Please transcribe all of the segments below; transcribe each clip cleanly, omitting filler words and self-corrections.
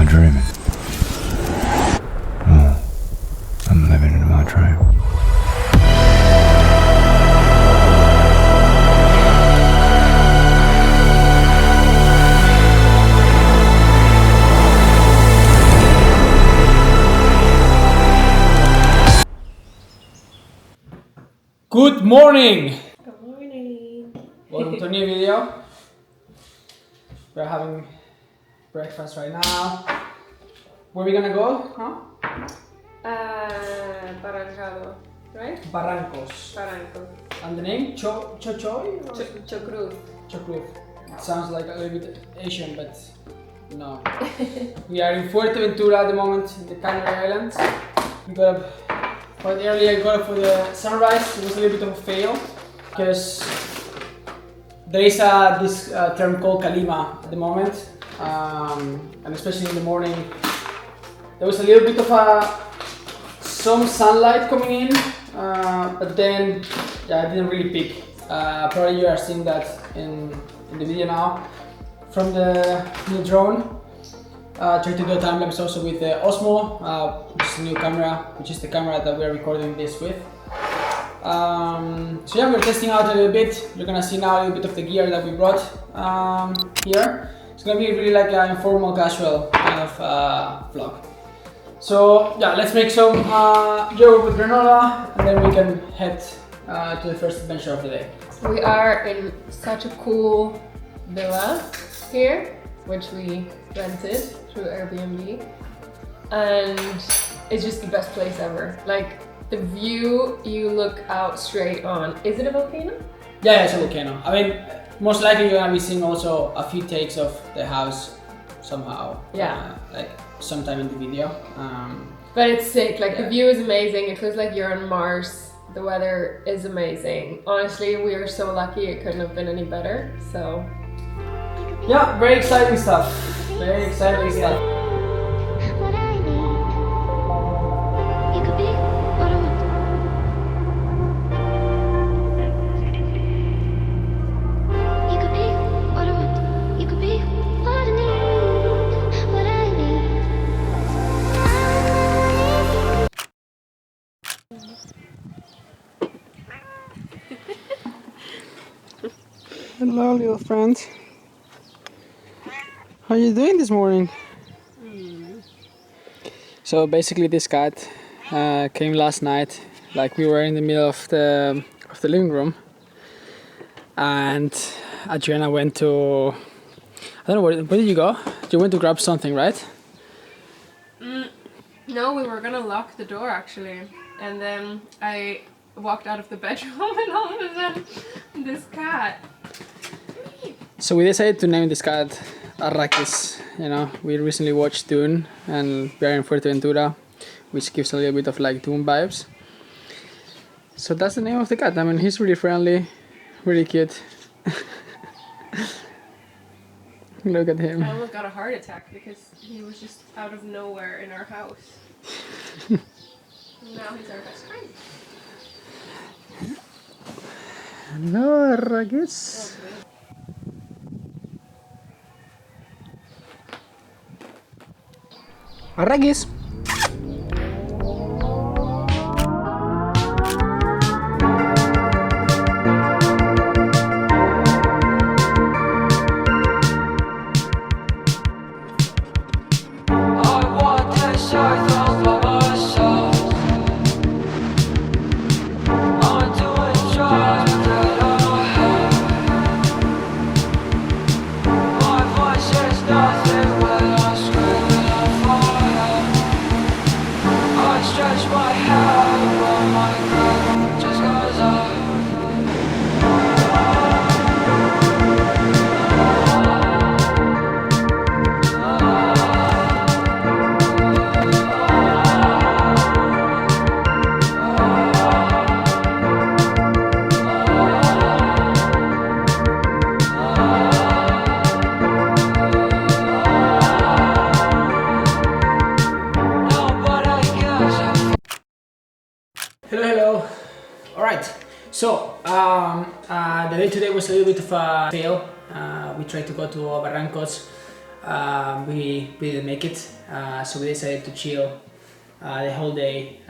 I dreaming? Oh, I'm living in my dream. Good morning! Good morning. Welcome to a new video. We're having breakfast right now. Where are we gonna go? Barrancado, right? Barrancos. Barranco. And the name? Chochoy? Chocruz. Chocolate. It sounds like a little bit Asian, but no. We are in Fuerteventura at the moment, in the Canary Islands. We got up quite early. I got up for the sunrise. It was a little bit of a fail because there is this term called kalima at the moment, and especially in the morning. There was a little bit of some sunlight coming in, but then I didn't really pick. Probably you are seeing that in the video now from the drone. Tried to do a time lapse also with the Osmo, which is a new camera, which is the camera that we are recording this with. So yeah, we're testing out a little bit. You're gonna see now a little bit of the gear that we brought here. It's gonna be really like an informal, casual kind of vlog. So yeah, let's make some yogurt with granola, and then we can head to the first adventure of the day. We are in such a cool villa here, which we rented through Airbnb, and it's just the best place ever. Like the view, you look out straight on. Is it a volcano? Yeah, it's a volcano. I mean, most likely you're gonna be seeing also a few takes of the house somehow. Yeah. Like sometime in the video. But it's sick. Like Yeah. the view is amazing. It feels like you're on Mars. The weather is amazing. Honestly, we are so lucky. It couldn't have been any better. So Yeah, very exciting stuff. Very exciting stuff. What I need, you could be what I want. You could be what I want. You could be what I need. What I need. Hello, little friends. How are you doing this morning? So basically, this cat came last night. Like we were in the middle of the living room, and Adriana went to. I don't know where did you go? You went to grab something, right? no, we were gonna lock the door actually, and then I walked out of the bedroom, and all of a sudden, this cat. So we decided to name this cat Arrakis. You know, we recently watched Dune, and we are in Fuerteventura, which gives a little bit of like Dune vibes. So that's the name of the cat. I mean, he's really friendly, really cute. Look at him. I almost got a heart attack because he was just out of nowhere in our house. Now he's our best friend. Hello, Arrakis. Arrakis. Hello. Alright, so the day today was a little bit of a fail. We tried to go to Barrancos we didn't make it, so we decided to chill the whole day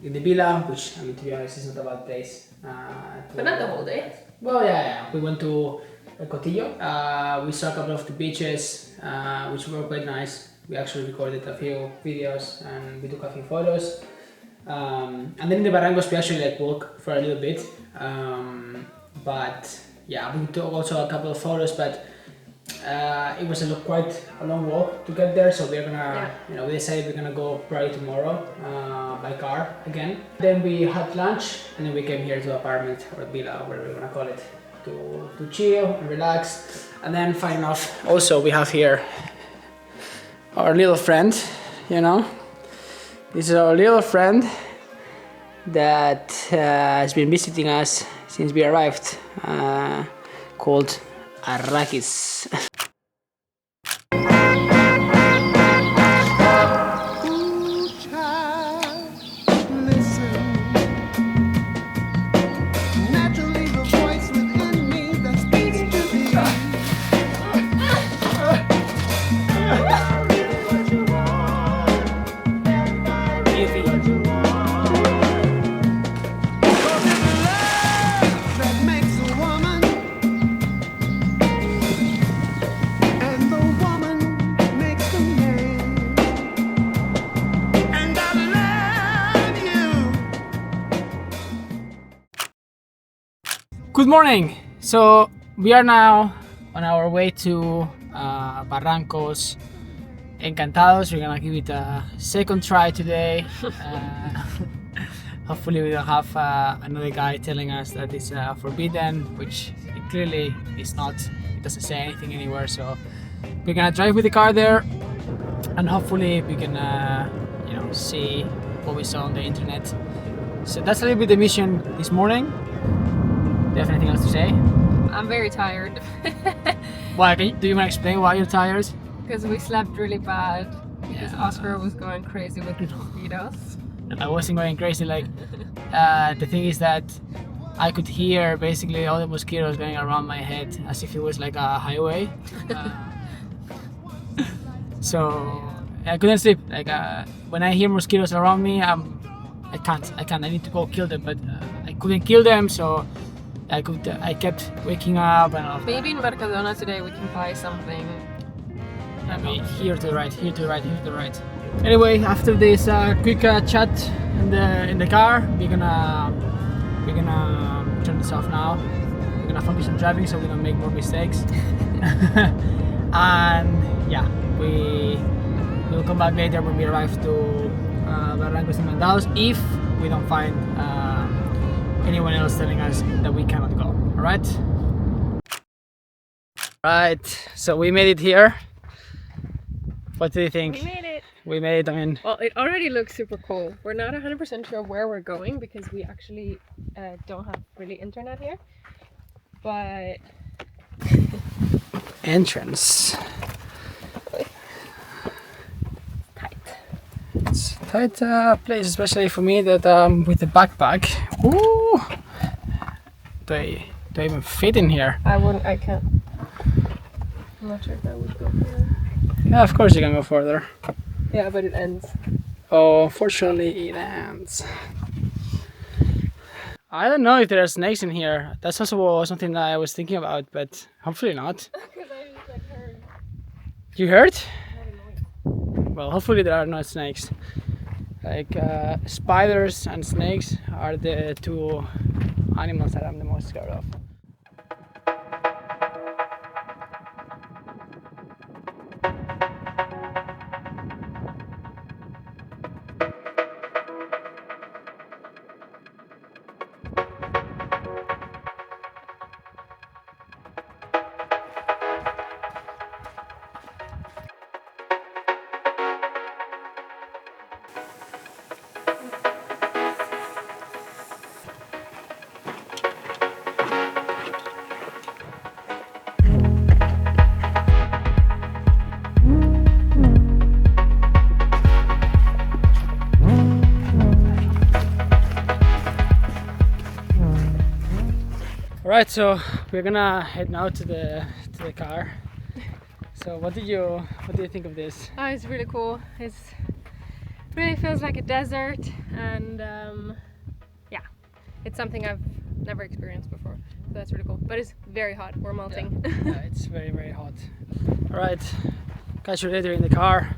in the villa, which I mean, to be honest, is not a bad place. But not the whole day. Well, yeah. We went to El Cotillo. We saw a couple of the beaches, which were quite nice. We actually recorded a few videos and we took a few photos. And then in the Barrancos we actually like walked for a little bit. But yeah, we took also a couple of photos, but it was quite a long walk to get there, so we're gonna, we decided we're gonna go probably tomorrow by car again. Then we had lunch and then we came here to the apartment or villa, whatever we're gonna call it, to chill and relax. And then fine enough, also we have here our little friend, this is our little friend that has been visiting us since we arrived, called Arrakis. Good morning! So we are now on our way to Barrancos Encantados. We're gonna give it a second try today. Hopefully we don't have another guy telling us that it's forbidden, which it clearly is not. It doesn't say anything anywhere, so we're gonna drive with the car there and hopefully we can see what we saw on the internet. So that's a little bit the mission this morning. Do you have anything else to say? I'm very tired. Why? Do you want to explain why you're tired? Because we slept really bad. Because Oscar was going crazy with mosquitoes. I wasn't going crazy. Like the thing is that I could hear basically all the mosquitoes going around my head as if it was like a highway. So I couldn't sleep. Like when I hear mosquitoes around me, I can't. I need to go kill them, but I couldn't kill them, so I kept waking up and all. Maybe in Mercadona today we can buy something. I mean, here to the right. Anyway, after this quick chat in the car, we're gonna turn this off now. We're gonna focus on driving so we don't make more mistakes. And yeah, we'll come back later when we arrive to Barrancos Encantados if we don't find anyone else telling us that we cannot go. Alright? Right, so we made it here. What do you think? We made it! We made it, I mean... Well, it already looks super cool. We're not 100% sure where we're going because we actually don't have really internet here. But... Entrance. It's a tight place, especially for me that with the backpack. Ooh! Do I even fit in here? I can't. I'm not sure if I would go further. Yeah, of course you can go further. Yeah, but it ends. Oh, unfortunately it ends. I don't know if there are snakes in here. That's also something that I was thinking about, but hopefully not. Because I just heard. You heard? I heard a noise. Well, hopefully there are no snakes. Like spiders and snakes are the two animals that I'm the most scared of. Alright, so we're gonna head now to the car. So what do you think of this? Oh, it's really cool. It really feels like a desert, and yeah, it's something I've never experienced before. So that's really cool. But it's very hot. We're melting. Yeah, it's very, very hot. All right, catch you later in the car.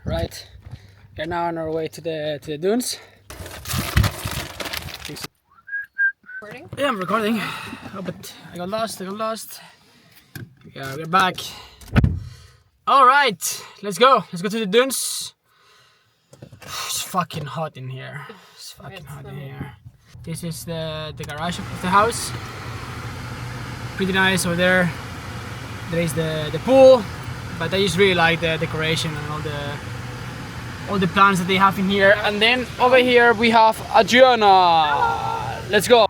Right, we're now on our way to the dunes. Recording? Yeah, I'm recording. Oh, but I got lost. Yeah, we're back. All right, let's go. Let's go to the dunes. It's fucking hot in here. It's fucking hot in here. This is the garage of the house. Pretty nice over there. There is the pool, but I just really like the decoration and all the plants that they have in here. And then over here we have Adriana. Let's go.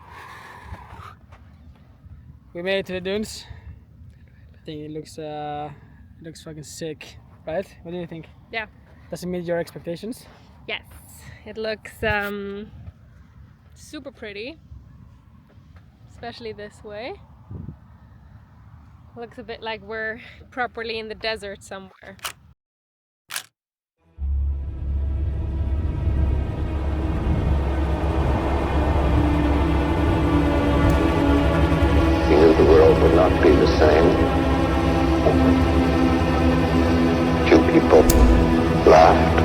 We made it to the dunes. I think it looks fucking sick, right? What do you think? Yeah. Does it meet your expectations? Yes. It looks super pretty, especially this way. Looks a bit like we're properly in the desert somewhere. He knew the world would not be the same. Few people laughed.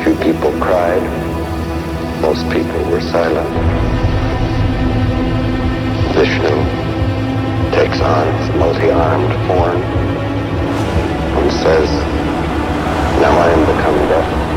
Few people cried. Most people were silent. Vishnu takes on its multi-armed form and says, "Now I am become death."